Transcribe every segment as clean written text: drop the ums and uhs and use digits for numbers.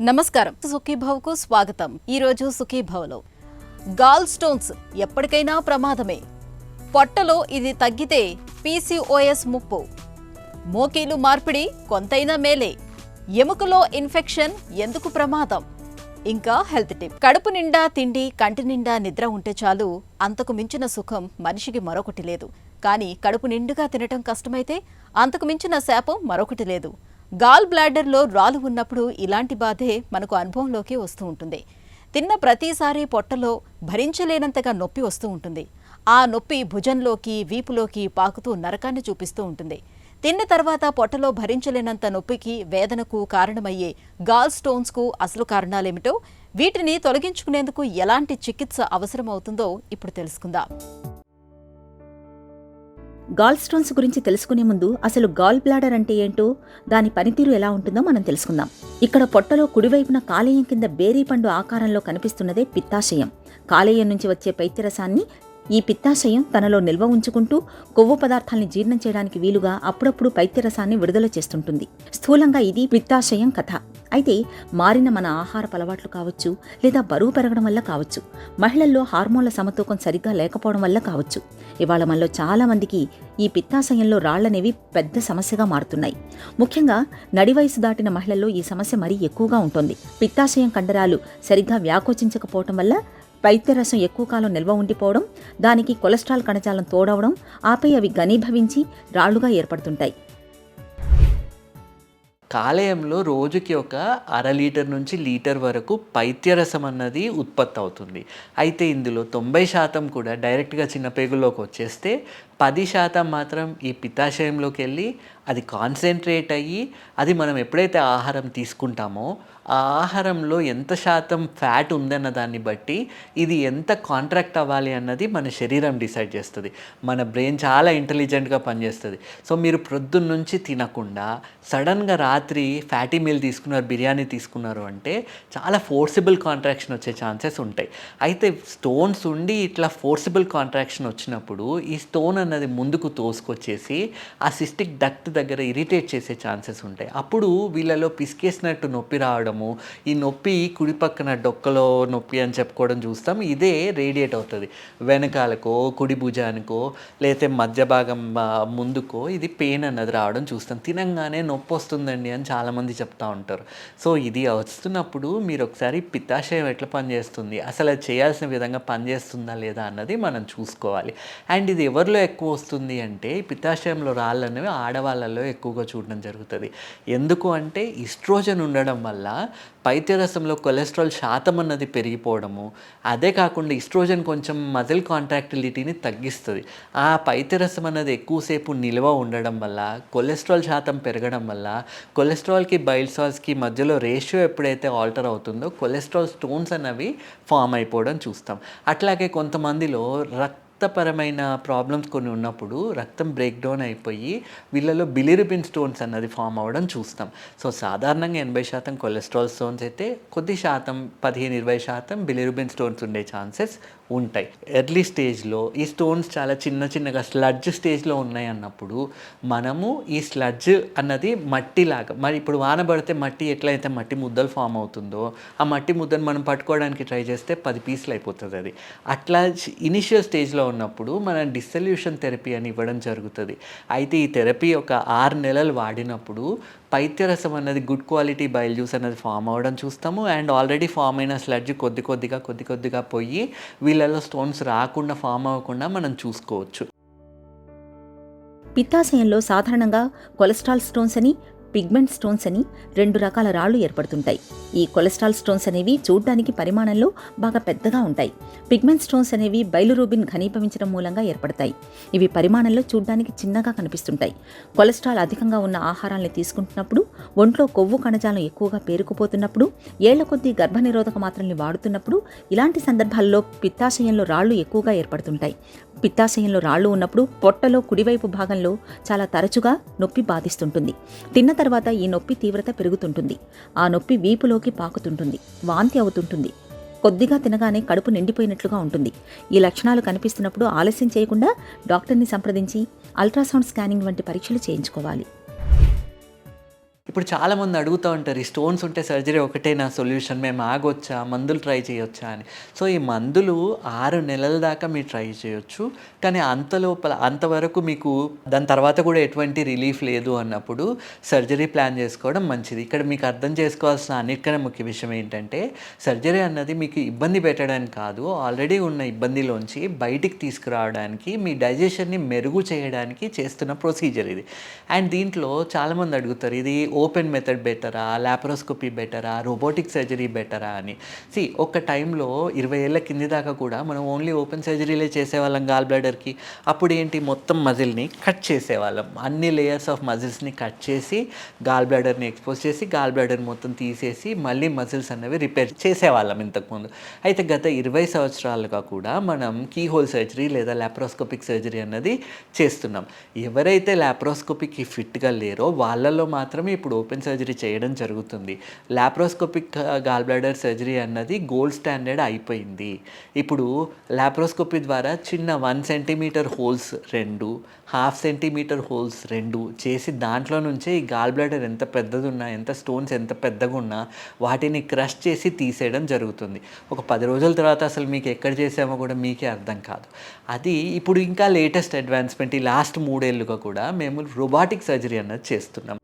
నమస్కారం, సుఖీభవకు స్వాగతం. ఈ రోజు సుఖీభవలో గాల్ స్టోన్స్ ఎప్పటికైనా ప్రమాదమే. పొట్టలో ఇది తగ్గితే పీసీఓఎస్ ముప్పు. మోకీలు మార్పిడి కొంతైనా మేలే. ఎముకలో ఇన్ఫెక్షన్ ఎందుకు ప్రమాదం? ఇంకా హెల్త్ టిప్. కడుపు నిండా తిండి, కంటి నిండా నిద్ర ఉంటే చాలు. అంతకు మించిన సుఖం మనిషికి మరొకటి లేదు. కానీ కడుపు నిండుగా తినటం కష్టమైతే అంతకు మించిన శాపం మరొకటి లేదు. గాల్ బ్లాడర్లో రాలు ఉన్నప్పుడు ఇలాంటి బాధే మనకు అనుభవంలోకి వస్తూ ఉంటుంది. తిన్న ప్రతిసారి పొట్టలో భరించలేనంతగా నొప్పి వస్తూ ఉంటుంది. ఆ నొప్పి భుజంలోకి, వీపులోకి పాకుతూ నరకాన్ని చూపిస్తూ ఉంటుంది. తిన్న తర్వాత పొట్టలో భరించలేనంత నొప్పికి, వేదనకు కారణమయ్యే గాల్ స్టోన్స్కు అసలు కారణాలేమిటో, వీటిని తొలగించుకునేందుకు ఎలాంటి చికిత్స అవసరమవుతుందో ఇప్పుడు తెలుసుకుందాం. గాల్ స్టోన్స్ గురించి తెలుసుకునే ముందు అసలు గాల్ బ్లాడర్ అంటే ఏంటో, దాని పనితీరు ఎలా ఉంటుందో మనం తెలుసుకుందాం. ఇక్కడ పొట్టలో కుడివైపున కాలేయం కింద బేరీ పండు ఆకారంలో కనిపిస్తున్నదే పిత్తాశయం. కాలేయం నుంచి వచ్చే పైత్యరసాన్ని ఈ పిత్తాశయం తనలో నిల్వ ఉంచుకుంటూ కొవ్వు పదార్థాల్ని జీర్ణం చేయడానికి వీలుగా అప్పుడప్పుడు పైత్యరసాన్ని విడుదల చేస్తుంటుంది. స్థూలంగా ఇది పిత్తాశయం కథ. అయితే మారిన మన ఆహారపు అలవాట్లు కావచ్చు, లేదా బరువు పెరగడం వల్ల కావచ్చు, మహిళల్లో హార్మోన్ల సమతూకం సరిగ్గా లేకపోవడం వల్ల కావచ్చు, ఇవాళ మనలో చాలా మందికి ఈ పిత్తాశయంలో రాళ్లనేవి పెద్ద సమస్యగా మారుతున్నాయి. ముఖ్యంగా నడి వయసు దాటిన మహిళల్లో ఈ సమస్య మరీ ఎక్కువగా ఉంటుంది. పిత్తాశయం కండరాలు సరిగ్గా వ్యాకోచించకపోవటం వల్ల పైత్యరసం ఎక్కువ కాలం నిల్వ ఉండిపోవడం, దానికి కొలెస్ట్రాల్ కణజాలం తోడవడం, ఆపై అవి ఘనీభవించి రాళ్లుగా ఏర్పడుతుంటాయి. కాలేయంలో రోజుకి ఒక 1/2 లీటర్ నుంచి లీటర్ వరకు పైత్యరసం అన్నది ఉత్పత్తి అవుతుంది. అయితే ఇందులో 90% కూడా డైరెక్ట్గా చిన్నపేగుల్లోకి వచ్చేస్తే 10% మాత్రం ఈ పిత్తాశయంలోకి వెళ్ళి అది కాన్సన్ట్రేట్ అయ్యి, అది మనం ఎప్పుడైతే ఆహారం తీసుకుంటామో ఆ ఆహారంలో ఎంత శాతం ఫ్యాట్ ఉందన్న దాన్ని బట్టి ఇది ఎంత కాంట్రాక్ట్ అవ్వాలి అన్నది మన శరీరం డిసైడ్ చేస్తుంది. మన బ్రెయిన్ చాలా ఇంటెలిజెంట్గా పనిచేస్తుంది. సో మీరు ప్రొద్దున్న నుంచి తినకుండా సడన్గా రాత్రి ఫ్యాటీ మీల్ తీసుకున్నారు, బిర్యానీ తీసుకున్నారు అంటే చాలా ఫోర్సిబుల్ కాంట్రాక్షన్ వచ్చే ఛాన్సెస్ ఉంటాయి. అయితే స్టోన్స్ ఉండి ఇట్లా ఫోర్సిబుల్ కాంట్రాక్షన్ వచ్చినప్పుడు ఈ స్టోన్ అన్నది ముందుకు తోసుకొచ్చేసి ఆ సిస్టిక్ డక్ట్ దగ్గర ఇరిటేట్ చేసే ఛాన్సెస్ ఉంటాయి. అప్పుడు వీళ్ళలో పిసికేసినట్టు నొప్పి రావడము, ఈ నొప్పి కుడి పక్కన డొక్కలో నొప్పి అని చెప్పుకోవడం చూస్తాం. ఇదే రేడియేట్ అవుతుంది వెనకాలకో, కుడి భుజానికో, లేకపోతే మధ్య భాగం ముందుకో ఇది పెయిన్ అన్నది రావడం చూస్తాం. తినంగానే నొప్పి వస్తుందండి అని చాలామంది చెప్తూ ఉంటారు. సో ఇది వస్తున్నప్పుడు మీరు ఒకసారి పిత్తాశయం ఎట్లా పనిచేస్తుంది, అసలు అది చేయాల్సిన విధంగా పనిచేస్తుందా లేదా అన్నది మనం చూసుకోవాలి. అండ్ ఇది ఎవరిలో ఎక్కువ వస్తుంది అంటే పిత్తాశయంలో రాళ్ళు అనేవి ఆడవాళ్ళలో ఎక్కువగా చూడడం జరుగుతుంది. ఎందుకు అంటే ఈస్ట్రోజన్ ఉండడం వల్ల పైత్యరసంలో కొలెస్ట్రాల్ శాతం అన్నది పెరిగిపోవడము, అదే కాకుండా ఈస్ట్రోజన్ కొంచెం మజిల్ కాంట్రాక్టిలిటీని తగ్గిస్తుంది. ఆ పైత్యరసం అన్నది ఎక్కువసేపు నిల్వ ఉండడం వల్ల, కొలెస్ట్రాల్ శాతం పెరగడం వల్ల, కొలెస్ట్రాల్కి బైల్ సాల్స్కి మధ్యలో రేషియో ఎప్పుడైతే ఆల్టర్ అవుతుందో కొలెస్ట్రాల్ స్టోన్స్ అన్నవి ఫామ్ అయిపోవడం చూస్తాం. అట్లాగే కొంతమందిలో రక్తపరమైన ప్రాబ్లమ్స్ కొన్ని ఉన్నప్పుడు రక్తం బ్రేక్ డౌన్ అయిపోయి వీళ్ళలో బిలిరుబిన్ స్టోన్స్ అన్నది ఫామ్ అవ్వడం చూస్తాం. సో సాధారణంగా 80% కొలెస్ట్రాల్ స్టోన్స్ అయితే కొద్ది శాతం 15-20% బిలిరుబిన్ స్టోన్స్ ఉండే ఛాన్సెస్ ఉంటాయి. ఎర్లీ స్టేజ్లో ఈ స్టోన్స్ చాలా చిన్నగా స్లడ్జ్ స్టేజ్లో ఉన్నాయి అన్నప్పుడు మనము ఈ స్లడ్జ్ అన్నది మట్టిలాగా, మరి ఇప్పుడు వాన పడితే మట్టి ఎట్లయితే మట్టి ముద్దలు ఫామ్ అవుతుందో ఆ మట్టి ముద్దను మనం పట్టుకోవడానికి ట్రై చేస్తే 10 పీసులు అయిపోతుంది. అది అట్లా ఇనిషియల్ స్టేజ్లో ఉన్నప్పుడు మనం డిసల్యూషన్ థెరపీ అని ఇవ్వడం జరుగుతుంది. అయితే ఈ థెరపీ ఒక 6 నెలలు వాడినప్పుడు పైత్యరసం అన్నది గుడ్ క్వాలిటీ బైల్ జ్యూస్ అనేది ఫామ్ అవ్వడం చూస్తాము. అండ్ ఆల్రెడీ ఫామ్ అయిన స్లడ్జ్ కొద్ది కొద్దిగా పోయి వీళ్ళలో స్టోన్స్ రాకుండా, ఫామ్ అవ్వకుండా మనం చూసుకోవచ్చు. పిత్తాశయంలో సాధారణంగా కొలెస్ట్రాల్ స్టోన్స్ అని, పిగ్మెంట్ స్టోన్స్ అని 2 రకాల రాళ్లు ఏర్పడుతుంటాయి. ఈ కొలెస్ట్రాల్ స్టోన్స్ అనేవి చూడ్డానికి పరిమాణంలో బాగా పెద్దగా ఉంటాయి. పిగ్మెంట్ స్టోన్స్ అనేవి బైలురూబిన్ ఘనీభవించడం మూలంగా ఏర్పడతాయి. ఇవి పరిమాణంలో చూడ్డానికి చిన్నగా కనిపిస్తుంటాయి. కొలెస్ట్రాల్ అధికంగా ఉన్న ఆహారాన్ని తీసుకుంటున్నప్పుడు, ఒంట్లో కొవ్వు కణజాలం ఎక్కువగా పేరుకుపోతున్నప్పుడు, ఏళ్ల కొద్దీ గర్భనిరోధక మాత్రల్ని వాడుతున్నప్పుడు ఇలాంటి సందర్భాల్లో పిత్తాశయంలో రాళ్లు ఎక్కువగా ఏర్పడుతుంటాయి. పిత్తాశయంలో రాళ్లు ఉన్నప్పుడు పొట్టలో కుడివైపు భాగంలో చాలా తరచుగా నొప్పి బాధిస్తుంటుంది. తిన్న తర్వాత ఈ నొప్పి తీవ్రత పెరుగుతుంటుంది. ఆ నొప్పి వీపులోకి పాకుతుంటుంది, వాంతి అవుతుంటుంది, కొద్దిగా తినగానే కడుపు నిండిపోయినట్లుగా ఉంటుంది. ఈ లక్షణాలు కనిపిస్తున్నప్పుడు ఆలస్యం చేయకుండా డాక్టర్ని సంప్రదించి అల్ట్రాసౌండ్ స్కానింగ్ వంటి పరీక్షలు చేయించుకోవాలి. ఇప్పుడు చాలామంది అడుగుతూ ఉంటారు, ఈ స్టోన్స్ ఉంటే సర్జరీ ఒకటే నా సొల్యూషన్, మేము ఆగొచ్చా, మందులు ట్రై చేయొచ్చా అని. సో ఈ మందులు 6 నెలల దాకా మీరు ట్రై చేయొచ్చు. కానీ అంతవరకు మీకు దాని తర్వాత కూడా ఎటువంటి రిలీఫ్ లేదు అన్నప్పుడు సర్జరీ ప్లాన్ చేసుకోవడం మంచిది. ఇక్కడ మీకు అర్థం చేసుకోవాల్సిన అన్నిటికన్నా ముఖ్య విషయం ఏంటంటే, సర్జరీ అన్నది మీకు ఇబ్బంది పెట్టడానికి కాదు, ఆల్రెడీ ఉన్న ఇబ్బందిలోంచి బయటికి తీసుకురావడానికి, మీ డైజెషన్ని మెరుగు చేయడానికి చేస్తున్న ప్రొసీజర్ ఇది. అండ్ దీంట్లో చాలామంది అడుగుతారు, ఇది ఓపెన్ మెథడ్ బెటరా, లాప్రోస్కోపీ బెటరా, రోబోటిక్ సర్జరీ బెటరా అని. ఒక టైంలో 20 ఏళ్ళ కింది దాకా కూడా మనం ఓన్లీ ఓపెన్ సర్జరీలే చేసేవాళ్ళం గాల్ బ్లాడర్కి. అప్పుడు ఏంటి, మొత్తం మజిల్ని కట్ చేసేవాళ్ళం, అన్ని లేయర్స్ ఆఫ్ మజిల్స్ని కట్ చేసి గాల్ బ్లాడర్ని ఎక్స్పోజ్ చేసి గాల్ బ్లాడర్ మొత్తం తీసేసి మళ్ళీ మజిల్స్ అనేవి రిపేర్ చేసేవాళ్ళం ఇంతకుముందు. అయితే గత 20 సంవత్సరాలుగా కూడా మనం కీ హోల్ సర్జరీ లేదా లాప్రోస్కోపిక్ సర్జరీ అన్నది చేస్తున్నాం. ఎవరైతే లాప్రోస్కోపిక్కి ఫిట్గా లేరో వాళ్ళలో మాత్రమే ఇప్పుడు ఓపెన్ సర్జరీ చేయడం జరుగుతుంది. లాప్రోస్కోపిక్ గాల్ బ్లాడర్ సర్జరీ అన్నది గోల్డ్ స్టాండర్డ్ అయిపోయింది. ఇప్పుడు లాప్రోస్కోపీ ద్వారా చిన్న 1 సెంటీమీటర్ హోల్స్ 2, 1/2 సెంటీమీటర్ హోల్స్ 2 చేసి దాంట్లో నుంచే ఈ గాల్ బ్లాడర్ ఎంత పెద్దదున్నా, ఎంత స్టోన్స్ ఎంత పెద్దగా ఉన్నా వాటిని క్రష్ చేసి తీసేయడం జరుగుతుంది. ఒక 10 రోజుల తర్వాత అసలు మీకు ఎక్కడ చేసామో కూడా మీకే అర్థం కాదు. అది ఇప్పుడు ఇంకా లేటెస్ట్ అడ్వాన్స్మెంట్, ఈ లాస్ట్ 3 ఏళ్ళుగా కూడా మేము రోబోటిక్ సర్జరీ అన్నది చేస్తున్నాం.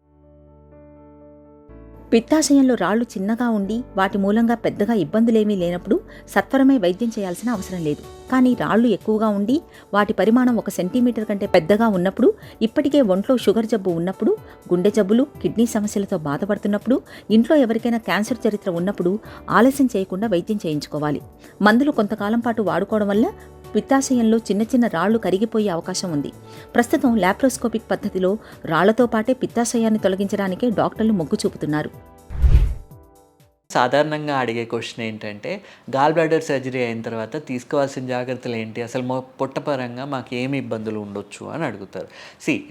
పిత్తాశయంలో రాళ్లు చిన్నగా ఉండి వాటి మూలంగా పెద్దగా ఇబ్బందులేమీ లేనప్పుడు సత్వరమే వైద్యం చేయాల్సిన అవసరం లేదు. కానీ రాళ్లు ఎక్కువగా ఉండి వాటి పరిమాణం 1 సెంటీమీటర్ కంటే పెద్దగా ఉన్నప్పుడు, ఇప్పటికే ఒంట్లో షుగర్ జబ్బు ఉన్నప్పుడు, గుండె జబ్బులు, కిడ్నీ సమస్యలతో బాధపడుతున్నప్పుడు, ఇంట్లో ఎవరికైనా క్యాన్సర్ చరిత్ర ఉన్నప్పుడు ఆలస్యం చేయకుండా వైద్యం చేయించుకోవాలి. మందులు కొంతకాలం పాటు వాడుకోవడం వల్ల పిత్తాశయంలో చిన్న చిన్న రాళ్లు కరిగిపోయే అవకాశం ఉంది. ప్రస్తుతం లాప్రోస్కోపిక్ పద్ధతిలో రాళ్లతో పాటే పిత్తాశయాన్ని తొలగించడానికే డాక్టర్లు మొగ్గు చూపుతున్నారు. సాధారణంగా అడిగే క్వశ్చన్ ఏంటంటే, గాల్ బ్లాడర్ సర్జరీ అయిన తర్వాత తీసుకోవాల్సిన జాగ్రత్తలు ఏంటి, అసలు మా పొట్టపరంగా మాకు ఏమి ఇబ్బందులు ఉండొచ్చు అని అడుగుతారు.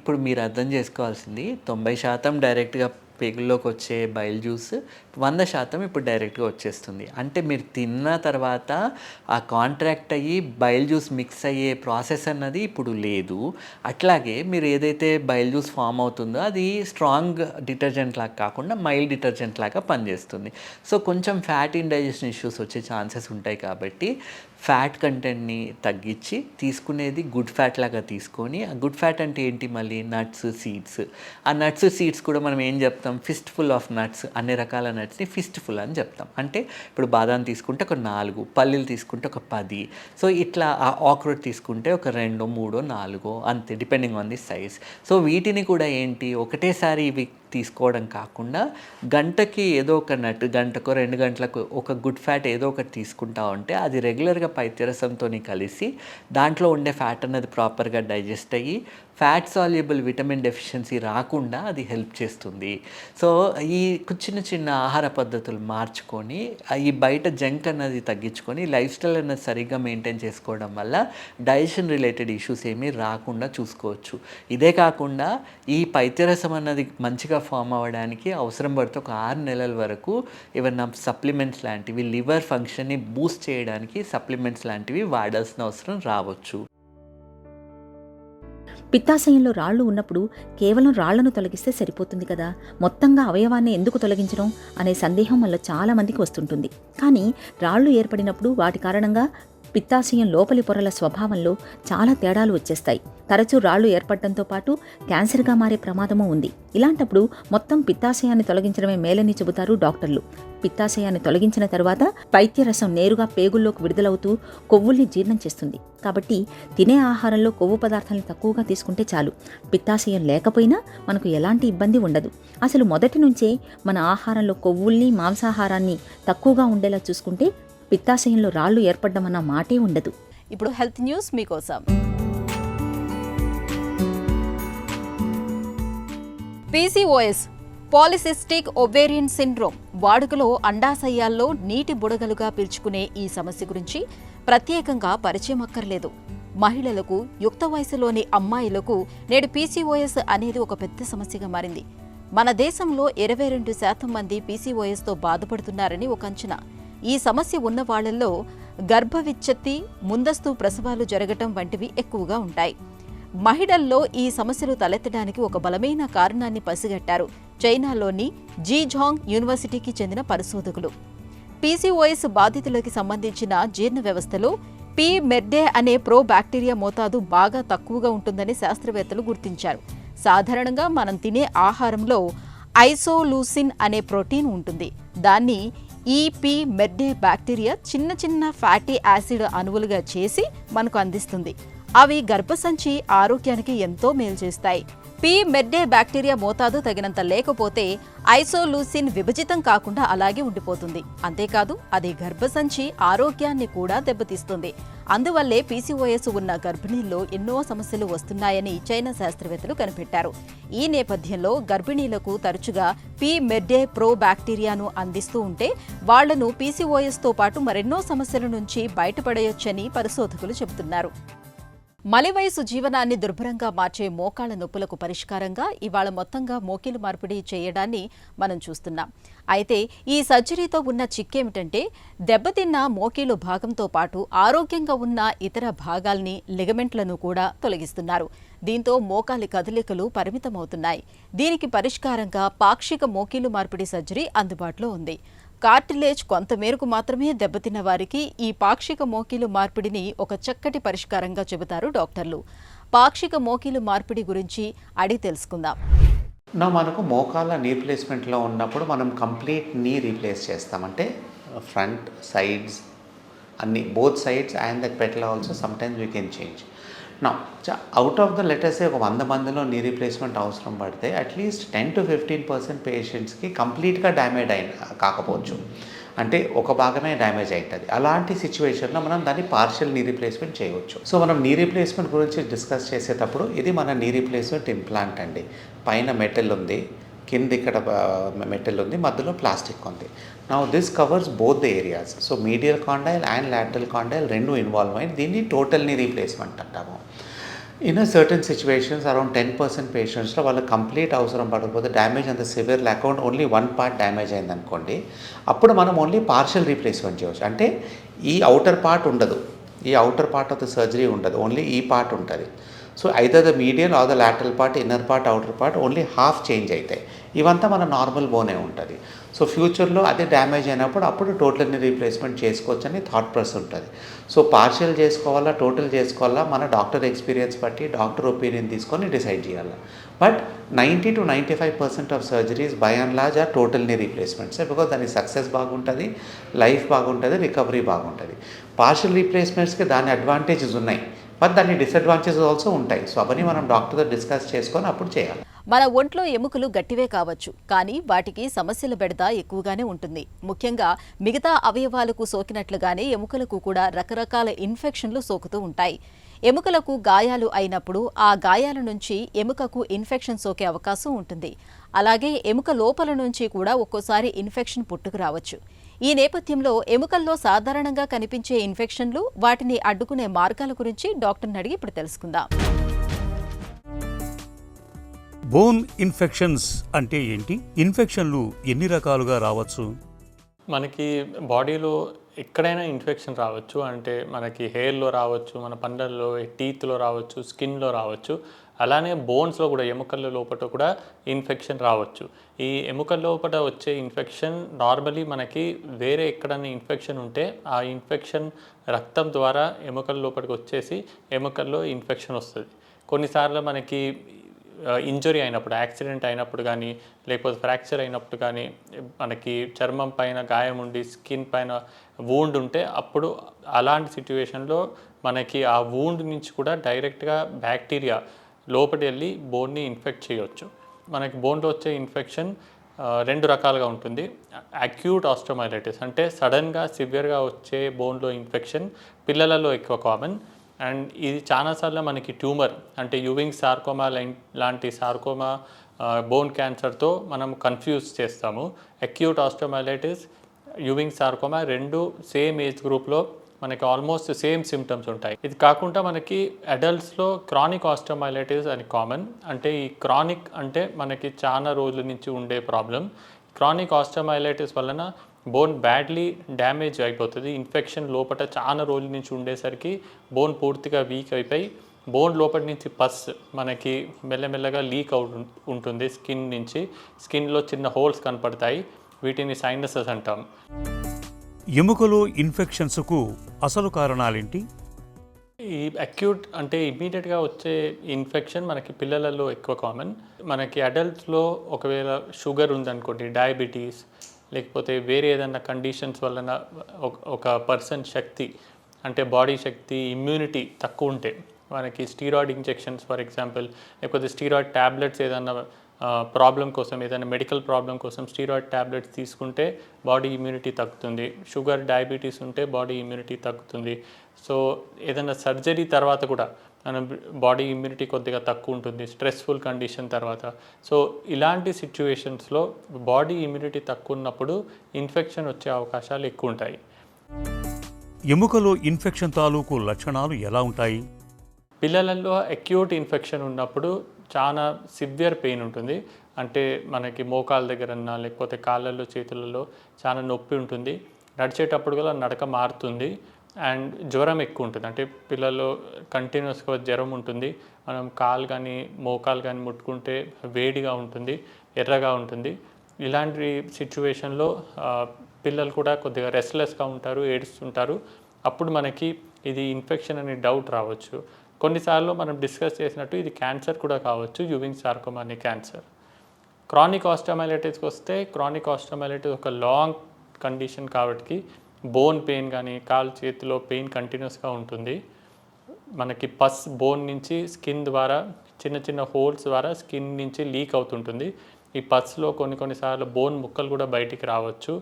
ఇప్పుడు మీరు అర్థం చేసుకోవాల్సింది, 90% డైరెక్ట్గా పేగుల్లోకి వచ్చే బైల్ జ్యూస్ 100% ఇప్పుడు డైరెక్ట్గా వచ్చేస్తుంది. అంటే మీరు తిన్న తర్వాత ఆ కాంట్రాక్ట్ అయ్యి బైల్ జ్యూస్ మిక్స్ అయ్యే ప్రాసెస్ అన్నది ఇప్పుడు లేదు. అట్లాగే మీరు ఏదైతే బైల్ జ్యూస్ ఫామ్ అవుతుందో అది స్ట్రాంగ్ డిటర్జెంట్ లాగా కాకుండా మైల్డ్ డిటర్జెంట్ లాగా పనిచేస్తుంది. సో కొంచెం ఫ్యాట్ ఇండైజెషన్ ఇష్యూస్ వచ్చే ఛాన్సెస్ ఉంటాయి. కాబట్టి ఫ్యాట్ కంటెంట్ని తగ్గించి తీసుకునేది గుడ్ ఫ్యాట్ లాగా తీసుకొని, ఆ గుడ్ ఫ్యాట్ అంటే ఏంటి, మళ్ళీ నట్స్, సీడ్స్. ఆ నట్స్, సీడ్స్ కూడా మనం ఏం చెప్తాం, ఫిస్ట్ ఫుల్ ఆఫ్ నట్స్, అన్ని రకాల నట్స్ని ఫిస్ట్ ఫుల్ అని చెప్తాం. అంటే ఇప్పుడు బాదాం తీసుకుంటే ఒక 4, పల్లీలు తీసుకుంటే ఒక 10, సో ఇట్లా ఆక్రోట్ తీసుకుంటే ఒక 2, 3, 4 అంతే, depending on the size. So వీటిని కూడా ఏంటి, ఒకటేసారి ఇవి తీసుకోవడం కాకుండా గంటకి ఏదో ఒక నట్, గంటకో 2 గంటలకు ఒక గుడ్ ఫ్యాట్ ఏదో ఒకటి తీసుకుంటా ఉంటే అది రెగ్యులర్గా పైత్యరసంతో కలిసి దాంట్లో ఉండే ఫ్యాట్ అన్నది ప్రాపర్గా డైజెస్ట్ అయ్యి ఫ్యాట్ సాల్యుబుల్ విటమిన్ డెఫిషియన్సీ రాకుండా అది హెల్ప్ చేస్తుంది. సో ఈ చిన్న చిన్న ఆహార పద్ధతులు మార్చుకొని ఈ బయట జంక్ అన్నది తగ్గించుకొని లైఫ్ స్టైల్ అన్నది సరిగ్గా మెయింటైన్ చేసుకోవడం వల్ల డైజెషన్ రిలేటెడ్ ఇష్యూస్ ఏమీ రాకుండా చూసుకోవచ్చు. ఇదే కాకుండా ఈ పైత్యరసం అన్నది మంచిగా ఫామ్ అవ్వడానికి అవసరం పడితే ఒక 6 నెలల వరకు ఏమన్నా సప్లిమెంట్స్ లాంటివి, లివర్ ఫంక్షన్ని బూస్ట్ చేయడానికి సప్లిమెంట్స్ లాంటివి వాడాల్సిన అవసరం రావచ్చు. పిత్తాశయంలో రాళ్లు ఉన్నప్పుడు కేవలం రాళ్లను తొలగిస్తే సరిపోతుంది కదా, మొత్తంగా అవయవాన్ని ఎందుకు తొలగించడం అనే సందేహం వల్ల చాలా మందికి వస్తుంటుంది. కానీ రాళ్లు ఏర్పడినప్పుడు వాటి కారణంగా పిత్తాశయం లోపలి పొరల స్వభావంలో చాలా తేడాలు వచ్చేస్తాయి. తరచూ రాళ్లు ఏర్పడటంతో పాటు క్యాన్సర్గా మారే ప్రమాదమూ ఉంది. ఇలాంటప్పుడు మొత్తం పిత్తాశయాన్ని తొలగించడమే మేలని చెబుతారు డాక్టర్లు. పిత్తాశయాన్ని తొలగించిన తర్వాత పైత్యరసం నేరుగా పేగుల్లోకి విడుదలవుతూ కొవ్వుల్ని జీర్ణం చేస్తుంది. కాబట్టి తినే ఆహారంలో కొవ్వు పదార్థాలను తక్కువగా తీసుకుంటే చాలు. పిత్తాశయం లేకపోయినా మనకు ఎలాంటి ఇబ్బంది ఉండదు. అసలు మొదటి నుంచే మన ఆహారంలో కొవ్వుల్ని, మాంసాహారాన్ని తక్కువగా ఉండేలా చూసుకుంటే పిత్తాశయంలో రాళ్లు ఏర్పడడం అన్న మాటే ఉండదు. ఇప్పుడు హెల్త్ న్యూస్ మీకోసం. PCOS పాలిసిస్టిక్ ఒవేరియన్ సిండ్రోమ్ వాడుకలో అండాశయాల్లో నీటి బుడగలుగా పీల్చుకునే ఈ సమస్య గురించి ప్రత్యేకంగా పరిచయం అక్కర్లేదు. మహిళలకు, యుక్త వయసులోని అమ్మాయిలకు నేడు PCOS అనేది ఒక పెద్ద సమస్యగా మారింది. మన దేశంలో 22% మంది PCOSతో బాధపడుతున్నారని ఒక అంచనా. ఈ సమస్య ఉన్న వాళ్లలో గర్భవిచ్ఛత్తి, ముందస్తు ప్రసవాలు జరగటం వంటివి ఎక్కువగా ఉంటాయి. మహిళల్లో ఈ సమస్యలు తలెత్తడానికి ఒక బలమైన కారణాన్ని పసిగట్టారు చైనాలోని జీఝాంగ్ యూనివర్సిటీకి చెందిన పరిశోధకులు. పీసీఓఎస్ బాధితులకి సంబంధించిన జీర్ణ వ్యవస్థలో పి. మెర్డే అనే ప్రో బ్యాక్టీరియా మోతాదు బాగా తక్కువగా ఉంటుందని శాస్త్రవేత్తలు గుర్తించారు. సాధారణంగా మనం తినే ఆహారంలో ఐసోలూసిన్ అనే ప్రోటీన్ ఉంటుంది. దాన్ని ఈ పి. మెర్డే బ్యాక్టీరియా చిన్న చిన్న ఫ్యాటీ యాసిడ్ అణువులుగా చేసి మనకు అందిస్తుంది. అవి గర్భసంచి ఆరోగ్యానికి ఎంతో మేలు చేస్తాయి. పి. మెర్డే బ్యాక్టీరియా మోతాదు తగినంత లేకపోతే ఐసోలూసిన్ విభజితం కాకుండా అలాగే ఉండిపోతుంది. అంతేకాదు అది గర్భసంచి ఆరోగ్యాన్ని కూడా దెబ్బతీస్తుంది. అందువల్లే పీసీఓఎస్ ఉన్న గర్భిణీల్లో ఎన్నో సమస్యలు వస్తున్నాయని చైనా శాస్త్రవేత్తలు కనిపెట్టారు. ఈ నేపథ్యంలో గర్భిణీలకు తరచుగా పి. మెర్డే ప్రో బ్యాక్టీరియాను అందిస్తూ ఉంటే వాళ్లను పీసీఓఎస్తో పాటు మరెన్నో సమస్యల నుంచి బయటపడేయొచ్చని పరిశోధకులు చెబుతున్నారు. మలివయసు జీవనాన్ని దుర్భరంగా మార్చే మోకాళ్ల నొప్పులకు పరిష్కారంగా ఇవాళ మొత్తంగా మోకీలు మార్పిడి చేయడాన్ని మనం చూస్తున్నాం. అయితే ఈ సర్జరీతో ఉన్న చిక్కేమిటంటే దెబ్బతిన్న మోకీలు భాగంతో పాటు ఆరోగ్యంగా ఉన్న ఇతర భాగాల్ని లిగమెంట్లను కూడా తొలగిస్తున్నారు. దీంతో మోకాలి కదలికలు పరిమితమవుతున్నాయి. దీనికి పరిష్కారంగా పాక్షిక మోకీలు మార్పిడి సర్జరీ అందుబాటులో ఉంది. కార్టిలేజ్ కొంతమేరకు మాత్రమే దెబ్బతిన్న వారికి ఈ పాక్షిక మోకీలు మార్పిడిని ఒక చక్కటి పరిష్కారంగా చెబుతారు డాక్టర్లు. పాక్షిక మోకీలు మార్పిడి గురించి అడిగి తెలుసుకుందాం. మనకు మోకాళ్ళ నీ రీప్లేస్మెంట్లో ఉన్నప్పుడు మనం కంప్లీట్ నీ రీప్లేస్ చేస్తామంటే ఫ్రంట్ సైడ్స్ అన్ని both sides and that petal also sometimes we can change. Out of the letters ఒక 100 మందిలో నీ రీప్లేస్మెంట్ అవసరం పడితే అట్లీస్ట్ 10 to 15% పేషెంట్స్కి కంప్లీట్గా డ్యామేజ్ కాకపోవచ్చు, అంటే ఒక భాగమే డ్యామేజ్ అవుతుంది. అలాంటి సిచ్యువేషన్లో మనం దాన్ని పార్షియల్ నీ రీప్లేస్మెంట్ చేయవచ్చు. సో మనం నీ రీప్లేస్మెంట్ గురించి డిస్కస్ చేసేటప్పుడు ఇది మన నీ రీప్లేస్మెంట్ ఇంప్లాంట్ అండి. పైన మెటల్ ఉంది, కింద ఇక్కడ మెటల్ ఉంది, మధ్యలో ప్లాస్టిక్ ఉంది. Now this covers both the areas. So medial condyle and lateral condyle రెండు ఇన్వాల్వ్ అయ్యి దీన్ని టోటల్ నీ రీప్లేస్మెంట్ అంటాము. ఇన్ సర్టన్ సిచ్యువేషన్స్ అరౌండ్ 10% పేషెంట్స్లో వాళ్ళకి కంప్లీట్ అవసరం పడకపోతే డ్యామేజ్ అంత సివియర్ లేకుండా ఓన్లీ 1 పార్ట్ డ్యామేజ్ అయిందనుకోండి, అప్పుడు మనం ఓన్లీ పార్షియల్ రీప్లేస్మెంట్ చేయవచ్చు. అంటే ఈ అవుటర్ పార్ట్ ఉండదు, ఈ outer part of the surgery ఉండదు, ఓన్లీ ఈ పార్ట్ ఉంటుంది. So either the medial or the lateral part, inner part, outer part only half change అవుతాయి. ఇవంతా మన నార్మల్ బోనే ఉంటుంది. సో ఫ్యూచర్లో అదే డ్యామేజ్ అయినప్పుడు అప్పుడు టోటల్ని రీప్లేస్మెంట్ చేసుకోవచ్చు అని థాట్ ప్రాసెస్ ఉంటుంది. సో పార్షియల్ చేసుకోవాలా టోటల్ చేసుకోవాలా మన డాక్టర్ ఎక్స్పీరియన్స్ బట్టి డాక్టర్ ఒపీనియన్ తీసుకొని డిసైడ్ చేయాలి. But 90 to 95% of surgeries by and large are టోటల్ని రీప్లేస్మెంట్స్, బికాజ్ దాని సక్సెస్ బాగుంటుంది, లైఫ్ బాగుంటుంది, రికవరీ బాగుంటుంది. పార్షియల్ రీప్లేస్మెంట్స్కి దాని అడ్వాంటేజెస్ ఉన్నాయి, బట్ దాని డిసడ్వాంటేజెస్ ఆల్సో ఉంటాయి. సో అవన్నీ మనం డాక్టర్తో డిస్కస్ చేసుకొని అప్పుడు చేయాలి. మన ఒంట్లో ఎముకలు గట్టివే కావచ్చు, కానీ వాటికి సమస్యల బెడద ఎక్కువగానే ఉంటుంది. ముఖ్యంగా మిగతా అవయవాలకు సోకినట్లుగానే ఎముకలకు కూడా రకరకాల ఇన్ఫెక్షన్లు సోకుతూ ఉంటాయి. ఎముకలకు గాయాలు అయినప్పుడు ఆ గాయాల నుంచి ఎముకకు ఇన్ఫెక్షన్ సోకే అవకాశం ఉంటుంది. అలాగే ఎముక లోపల నుంచి కూడా ఒక్కోసారి ఇన్ఫెక్షన్ పుట్టుకురావచ్చు. ఈ నేపథ్యంలో ఎముకల్లో సాధారణంగా కనిపించే ఇన్ఫెక్షన్లు, వాటిని అడ్డుకునే మార్గాల గురించి డాక్టర్ని అడిగి ఇప్పుడు తెలుసుకుందాం. బోన్ ఇన్ఫెక్షన్స్ అంటే ఏంటి? ఇన్ఫెక్షన్లు ఎన్ని రకాలుగా రావచ్చు? మనకి బాడీలో ఎక్కడైనా ఇన్ఫెక్షన్ రావచ్చు. అంటే మనకి హెయిర్లో రావచ్చు, మన పండ్లల్లో, టీత్లో రావచ్చు, స్కిన్లో రావచ్చు. అలానే బోన్స్లో కూడా, ఎముకల లోపల కూడా ఇన్ఫెక్షన్ రావచ్చు. ఈ ఎముకల లోపల వచ్చే ఇన్ఫెక్షన్ నార్మలీ మనకి వేరే ఎక్కడైనా ఇన్ఫెక్షన్ ఉంటే ఆ ఇన్ఫెక్షన్ రక్తం ద్వారా ఎముకల లోపలికి వచ్చేసి ఎముకల్లో ఇన్ఫెక్షన్ వస్తుంది. కొన్నిసార్లు మనకి ఇంజరీ అయినప్పుడు, యాక్సిడెంట్ అయినప్పుడు కానీ, లేకపోతే ఫ్రాక్చర్ అయినప్పుడు కానీ, మనకి చర్మం పైన గాయం ఉండి స్కిన్ పైన వూండ్ ఉంటే అప్పుడు అలాంటి సిచ్యువేషన్లో మనకి ఆ వూండ్ నుంచి కూడా డైరెక్ట్గా బ్యాక్టీరియా లోపలి వెళ్ళి బోన్ని ఇన్ఫెక్ట్ చేయవచ్చు. మనకి బోన్లో వచ్చే ఇన్ఫెక్షన్ 2 రకాలుగా ఉంటుంది. అక్యూట్ ఆస్టోమైలైటిస్ అంటే సడన్గా సివియర్గా వచ్చే బోన్లో ఇన్ఫెక్షన్ పిల్లలలో ఎక్కువ కామన్. అండ్ ఇది చాలాసార్లు మనకి ట్యూమర్ అంటే యూవింగ్ సార్కోమా లాంటి సార్కోమా బోన్ క్యాన్సర్తో మనం కన్ఫ్యూజ్ చేస్తాము. అక్యూట్ ఆస్టోమైలైటిస్, యూవింగ్ సార్కోమా రెండు సేమ్ ఏజ్ గ్రూప్లో మనకి ఆల్మోస్ట్ సేమ్ సిమ్టమ్స్ ఉంటాయి. ఇది కాకుండా మనకి అడల్ట్స్లో క్రానిక్ ఆస్టోమైలైటిస్ అని కామన్. అంటే ఈ క్రానిక్ అంటే మనకి చాలా రోజుల నుంచి ఉండే ప్రాబ్లం. క్రానిక్ ఆస్టోమైలైటిస్ వలన బోన్ బ్యాడ్లీ డ్యామేజ్ అయిపోతుంది. ఇన్ఫెక్షన్ లోపల చాలా రోజుల నుంచి ఉండేసరికి బోన్ పూర్తిగా వీక్ అయిపోయి బోన్ లోపటి నుంచి పస్ మనకి మెల్లమెల్లగా లీక్ ఉంటుంది స్కిన్ నుంచి. స్కిన్లో చిన్న హోల్స్ కనపడతాయి, వీటిని సైనసెస్ అంటాం. ఎముకలో ఇన్ఫెక్షన్స్కు అసలు కారణాలేంటి? ఈ అక్యూట్ అంటే ఇమీడియట్గా వచ్చే ఇన్ఫెక్షన్ మనకి పిల్లలలో ఎక్కువ కామన్. మనకి అడల్ట్స్లో ఒకవేళ షుగర్ ఉందనుకోండి, డయాబెటీస్, లేకపోతే వేరే ఏదైనా కండిషన్స్ వలన ఒక పర్సన్ శక్తి అంటే బాడీ శక్తి, ఇమ్యూనిటీ తక్కువ ఉంటే, మనకి స్టీరాయిడ్ ఇంజెక్షన్స్ ఫర్ ఎగ్జాంపుల్, లేకపోతే స్టీరాయిడ్ ట్యాబ్లెట్స్ ఏదైనా ప్రాబ్లం కోసం, ఏదైనా మెడికల్ ప్రాబ్లం కోసం స్టీరాయిడ్ ట్యాబ్లెట్స్ తీసుకుంటే బాడీ ఇమ్యూనిటీ తగ్గుతుంది. షుగర్, డయాబెటీస్ ఉంటే బాడీ ఇమ్యూనిటీ తగ్గుతుంది. సో ఏదైనా సర్జరీ తర్వాత కూడా మన బాడీ ఇమ్యూనిటీ కొద్దిగా తక్కువ ఉంటుంది, స్ట్రెస్ఫుల్ కండిషన్ తర్వాత. సో ఇలాంటి సిచ్యువేషన్స్లో బాడీ ఇమ్యూనిటీ తక్కువ ఉన్నప్పుడు ఇన్ఫెక్షన్ వచ్చే అవకాశాలు ఎక్కువ ఉంటాయి. ఎముకలో ఇన్ఫెక్షన్ తాలూకు లక్షణాలు ఎలా ఉంటాయి? పిల్లలలో అక్యూట్ ఇన్ఫెక్షన్ ఉన్నప్పుడు చాలా సివియర్ పెయిన్ ఉంటుంది. అంటే మనకి మోకాల దగ్గరన్నా లేకపోతే కాళ్ళల్లో, చేతులలో చాలా నొప్పి ఉంటుంది. నడిచేటప్పుడు కూడా నడక మారుతుంది అండ్ జ్వరం ఎక్కువ ఉంటుంది. అంటే పిల్లల్లో కంటిన్యూస్గా జ్వరం ఉంటుంది. మనం కాలు కానీ మోకాలు కానీ ముట్టుకుంటే వేడిగా ఉంటుంది, ఎర్రగా ఉంటుంది. ఇలాంటి సిచ్యువేషన్లో పిల్లలు కూడా కొద్దిగా రెస్ట్లెస్గా ఉంటారు, ఏడుస్తుంటారు. అప్పుడు మనకి ఇది ఇన్ఫెక్షన్ అనే డౌట్ రావచ్చు. కొన్నిసార్లు మనం డిస్కస్ చేసినట్టు ఇది క్యాన్సర్ కూడా కావచ్చు, యూవింగ్ సార్కోమా అనే క్యాన్సర్. క్రానిక్ ఆస్టియోమైలిటిస్కి వస్తే, క్రానిక్ ఆస్టియోమైలిటిస్ ఒక లాంగ్ కండిషన్ కాబట్టి బోన్ పెయిన్ కానీ కాలు చేతిలో పెయిన్ కంటిన్యూస్గా ఉంటుంది. మనకి పస్ బోన్ నుంచి స్కిన్ ద్వారా చిన్న చిన్న హోల్స్ ద్వారా స్కిన్ నుంచి లీక్ అవుతుంటుంది. ఈ పస్లో కొన్నిసార్లు బోన్ ముక్కలు కూడా బయటికి రావచ్చు.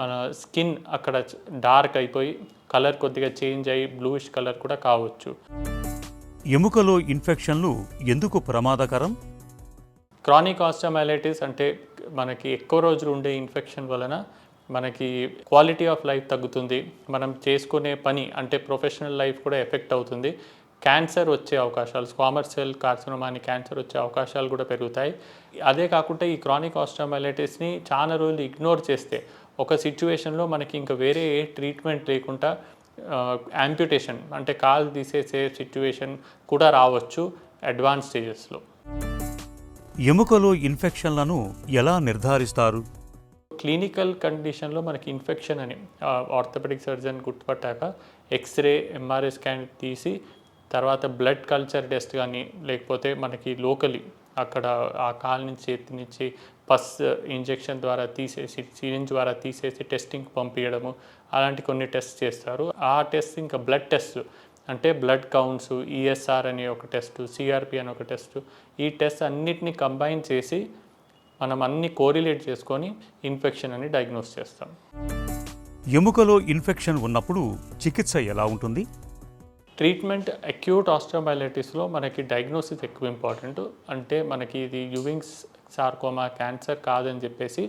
మన స్కిన్ అక్కడ డార్క్ అయిపోయి కలర్ కొద్దిగా చేంజ్ అయ్యి బ్లూయిష్ కలర్ కూడా కావచ్చు. ఎముకలో ఇన్ఫెక్షన్లు ఎందుకు ప్రమాదకరం? క్రానిక్ ఆస్టియోమైలిటిస్ అంటే మనకి ఎక్కువ రోజులు ఉండే ఇన్ఫెక్షన్ వలన మనకి క్వాలిటీ ఆఫ్ లైఫ్ తగ్గుతుంది. మనం చేసుకునే పని అంటే ప్రొఫెషనల్ లైఫ్ కూడా ఎఫెక్ట్ అవుతుంది. క్యాన్సర్ వచ్చే అవకాశాలు, స్క్వామస్ సెల్ కార్సినోమా అని క్యాన్సర్ వచ్చే అవకాశాలు కూడా పెరుగుతాయి. అదే కాకుండా ఈ క్రానిక్ ఆస్టియోమైలిటిస్ని చాలా రోజులు ఇగ్నోర్ చేస్తే ఒక సిచ్యువేషన్లో మనకి ఇంకా వేరే ఏ ట్రీట్మెంట్ లేకుండా యాంప్యుటేషన్ అంటే కాలు తీసేసే సిచ్యువేషన్ కూడా రావచ్చు అడ్వాన్స్ స్టేజెస్లో. ఎముకలో ఇన్ఫెక్షన్లను ఎలా నిర్ధారిస్తారు? క్లినికల్ కండిషన్లో మనకి ఇన్ఫెక్షన్ అని ఆర్థోపెడిక్ సర్జన్ గుర్తుపట్టాక ఎక్స్రే, ఎంఆర్ఐ స్కాన్ తీసి తర్వాత బ్లడ్ కల్చర్ టెస్ట్ కానీ లేకపోతే మనకి లోకలీ అక్కడ ఆ కాలు నుంచి చేతి నుంచి పస్ ఇంజెక్షన్ ద్వారా తీసేసి, సిరింజ్ ద్వారా తీసేసి టెస్టింగ్ పంపించడము, అలాంటి కొన్ని టెస్ట్ చేస్తారు. ఆ టెస్ట్ ఇంకా బ్లడ్ టెస్ట్ అంటే బ్లడ్ కౌంట్స్, ఈఎస్ఆర్ అనే ఒక టెస్ట్, సిఆర్పి అని ఒక టెస్ట్. ఈ టెస్ట్ అన్నిటిని కంబైన్ చేసి మనం అన్ని కోరిలేట్ చేసుకొని ఇన్ఫెక్షన్ అని డయాగ్నోస్ చేస్తాం. ఎముకలో ఇన్ఫెక్షన్ ఉన్నప్పుడు చికిత్స ఎలా ఉంటుంది? ట్రీట్మెంట్ అక్యూట్ ఆస్టియోమైలిటిస్లో మనకి డయాగ్నోసిస్ ఎక్కువ ఇంపార్టెంట్. అంటే మనకి ఇది యూవింగ్ సార్కోమా క్యాన్సర్ కాదని చెప్పేసి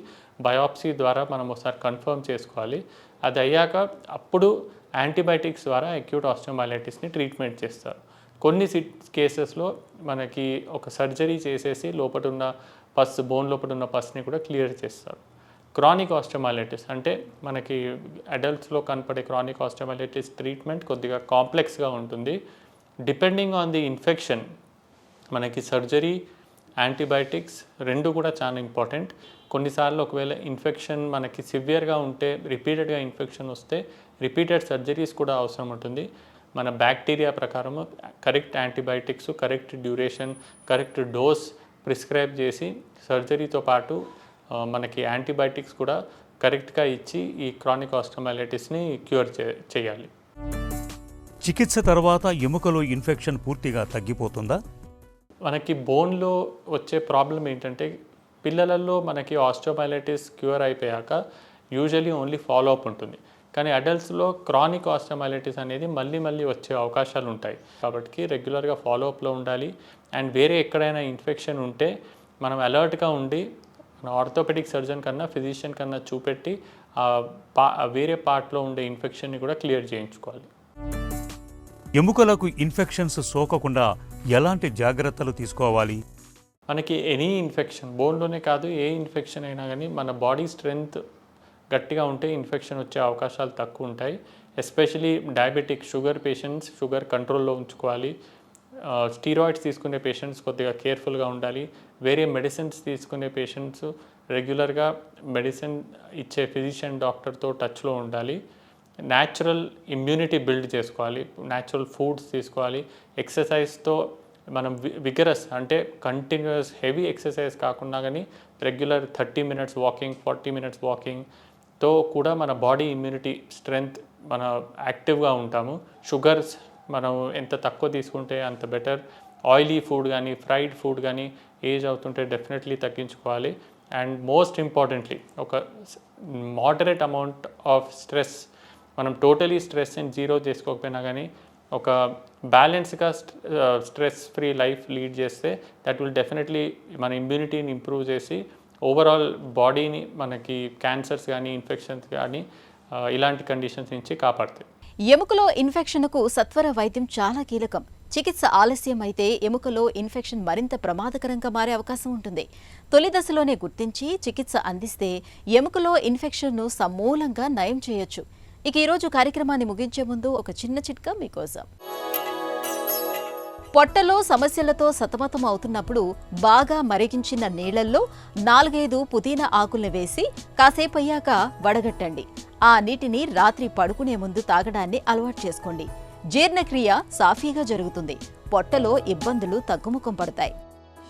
బయాప్సీ ద్వారా మనం ఒకసారి కన్ఫర్మ్ చేసుకోవాలి. అది అయ్యాక అప్పుడు యాంటీబయాటిక్స్ ద్వారా అక్యూట్ ఆస్టియోమైలిటిస్ని ట్రీట్మెంట్ చేస్తారు. కొన్ని కేసెస్లో మనకి ఒక సర్జరీ చేసేసి లోపల ఉన్న పస్, బోన్ లోపల ఉన్న పస్ని కూడా క్లియర్ చేస్తారు. క్రానిక్ ఆస్టియోమైలిటిస్ అంటే మనకి అడల్ట్స్లో కనపడే క్రానిక్ ఆస్టియోమైలిటిస్ ట్రీట్మెంట్ కొద్దిగా కాంప్లెక్స్గా ఉంటుంది. డిపెండింగ్ ఆన్ ది ఇన్ఫెక్షన్ మనకి సర్జరీ, యాంటీబయాటిక్స్ రెండు కూడా చాలా ఇంపార్టెంట్. కొన్నిసార్లు ఒకవేళ ఇన్ఫెక్షన్ మనకి సివియర్గా ఉంటే, రిపీటెడ్గా ఇన్ఫెక్షన్ వస్తే రిపీటెడ్ సర్జరీస్ కూడా అవసరం ఉంటుంది. మన బ్యాక్టీరియా ప్రకారము correct antibiotics, correct duration, correct dose prescribe చేసి సర్జరీతో పాటు మనకి యాంటీబయాటిక్స్ కూడా కరెక్ట్గా ఇచ్చి ఈ క్రానిక్ ఆస్టియోమైలిటిస్ని క్యూర్ చేయాలి. చికిత్స తర్వాత ఎముకలో ఇన్ఫెక్షన్ పూర్తిగా తగ్గిపోతుందా? మనకి బోన్లో వచ్చే ప్రాబ్లం ఏంటంటే పిల్లలలో మనకి ఆస్టియోమైలిటిస్ క్యూర్ అయిపోయాక యూజువలీ ఓన్లీ ఫాలోఅప్ ఉంటుంది. కానీ అడల్ట్స్లో క్రానిక్ ఆస్టియోమైలిటిస్ అనేది మళ్ళీ వచ్చే అవకాశాలు ఉంటాయి. కాబట్టి రెగ్యులర్గా ఫాలోఅప్లో ఉండాలి. అండ్ వేరే ఎక్కడైనా ఇన్ఫెక్షన్ ఉంటే మనం అలర్ట్గా ఉండి మన ఆర్థోపెడిక్ సర్జన్ కన్నా, ఫిజిషియన్ కన్నా చూపెట్టి వేరే పార్ట్లో ఉండే ఇన్ఫెక్షన్ని కూడా క్లియర్ చేయించుకోవాలి. ఎముకలకు ఇన్ఫెక్షన్స్ సోకకుండా ఎలాంటి జాగ్రత్తలు తీసుకోవాలి? మనకి ఎనీ ఇన్ఫెక్షన్, బోన్లోనే కాదు ఏ ఇన్ఫెక్షన్ అయినా కానీ మన బాడీ స్ట్రెంగ్త్ గట్టిగా ఉంటే ఇన్ఫెక్షన్ వచ్చే అవకాశాలు తక్కువ ఉంటాయి. Especially diabetic, sugar patients sugar కంట్రోల్లో ఉంచుకోవాలి. స్టీరాయిడ్స్ తీసుకునే పేషెంట్స్ కొద్దిగా కేర్ఫుల్గా ఉండాలి. వేరే మెడిసిన్స్ తీసుకునే పేషెంట్స్ రెగ్యులర్గా మెడిసిన్ ఇచ్చే ఫిజిషియన్ డాక్టర్తో టచ్లో ఉండాలి. న్యాచురల్ ఇమ్యూనిటీ బిల్డ్ చేసుకోవాలి, న్యాచురల్ ఫుడ్స్ తీసుకోవాలి. ఎక్సర్సైజ్తో మనం విగరస్ అంటే కంటిన్యూస్ హెవీ ఎక్సర్సైజ్ కాకుండా కానీ రెగ్యులర్ 30 minutes వాకింగ్, 40 minutes వాకింగ్తో కూడా మన బాడీ ఇమ్యూనిటీ స్ట్రెంగ్త్ మన యాక్టివ్గా ఉంటాము. షుగర్స్ మనం ఎంత తక్కువ తీసుకుంటే అంత బెటర్. ఆయిలీ ఫుడ్ కానీ ఫ్రైడ్ ఫుడ్ కానీ ఏజ్ అవుతుంటే డెఫినెట్లీ తగ్గించుకోవాలి. అండ్ మోస్ట్ ఇంపార్టెంట్లీ ఒక మోడరేట్ అమౌంట్ ఆఫ్ స్ట్రెస్, మనం టోటలీ స్ట్రెస్ని జీరో చేసుకోకపోయినా కానీ ఒక బ్యాలెన్స్గా స్ట్రెస్ ఫ్రీ లైఫ్ లీడ్ చేస్తే దట్ విల్ డెఫినెట్లీ మన ఇమ్యూనిటీని ఇంప్రూవ్ చేసి ఓవరాల్ బాడీని మనకి క్యాన్సర్స్ కానీ ఇన్ఫెక్షన్స్ కానీ ఇలాంటి కండిషన్స్ నుంచి కాపాడుతాయి. ఎముకలో ఇన్ఫెక్షన్కు సత్వర వైద్యం చాలా కీలకం. చికిత్స ఆలస్యం అయితే ఎముకలో ఇన్ఫెక్షన్ మరింత ప్రమాదకరంగా మారే అవకాశం ఉంటుంది. తొలి దశలోనే గుర్తించి చికిత్స అందిస్తే ఎముకలో ఇన్ఫెక్షన్ను సమూలంగా నయం చేయొచ్చు. ఇక ఈరోజు కార్యక్రమాన్ని ముగించే ముందు ఒక చిన్న చిట్కా మీకోసం. పొట్టలో సమస్యలతో సతమతం అవుతున్నప్పుడు బాగా మరిగించిన నీళ్లల్లో 4-5 పుదీనా ఆకుల్ని వేసి కాసేపయ్యాక వడగట్టండి. ఆ నీటిని రాత్రి పడుకునే ముందు తాగడాన్ని అలవాటు చేసుకోండి. జీర్ణక్రియ సాఫీగా జరుగుతుంది. పొట్టలో ఇబ్బందులు తగ్గుముఖం పడతాయి.